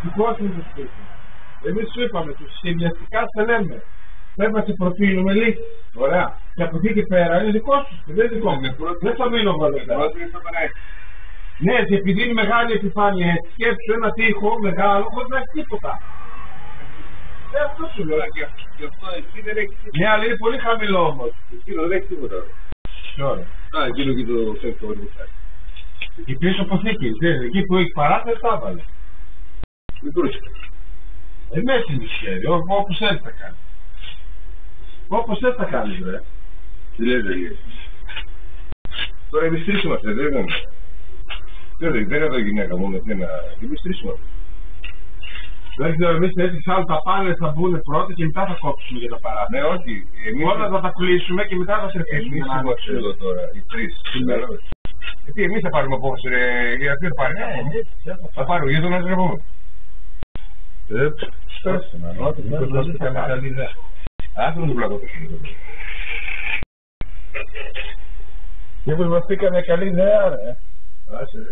Δικό είναι το σπίτι. Εμείς σου είπαμε, τους σχεδιαστικά σε λέμε. Πρέπει να σε προτείνουμε λίγο. Ωραία. Και από εκεί και πέρα είναι δικό σου. Δεν είναι δικό μου. Δεν θα μείνω εγώ εδώ. Ναι, και επειδή είναι μεγάλη επιφάνεια, σκέψου ένα τοίχο μεγάλο χωρίς να έχει τίποτα. Αυτό σου λέω. Και αυτό εκεί δεν έχει τίποτα. Ναι, αλλά είναι πολύ χαμηλό όμως. Εκείνο δεν έχει τίποτα. Ωραία. Εκείνο και το σέκτο ορμητάκι. Η πίσω αποθήκη, εκεί που έχει παράθεση τα έβαλε. Μικρούς. Μέσα είναι σχέδιο, όπως έτσι θα κάνει. Όπως έτσι θα κάνεις, ρε. Τι λέει, δεν λέει. Τώρα εμείς τρεις είμαστε, δεν είναι. Δεν είναι εδώ η γυναίκα μόνο, εμείς τρεις είμαστε. Δεν ξέρω, εμείς έτσι σαν τα πάνελ θα μπουν πρώτα και μετά θα κόψουμε για τα παράθυρα. Ναι, όχι. Όλα θα τα κλείσουμε και μετά θα σε αφήσουμε. Εμείς είμαστε εδώ τώρα, οι τρεις. Γιατί εμείς θα πάρουμε απόφαση, ρε. Γιατί θα πάρει. Θα πάρουμε, γιατί να σε πούμε. Στάστε να ρωτήσω, δεν θα κάνει καλή ιδέα. Άσε να το πλακώ το χείλο. Και μας πήκαμε καλή ιδέα, ρε. Άσε, ρε.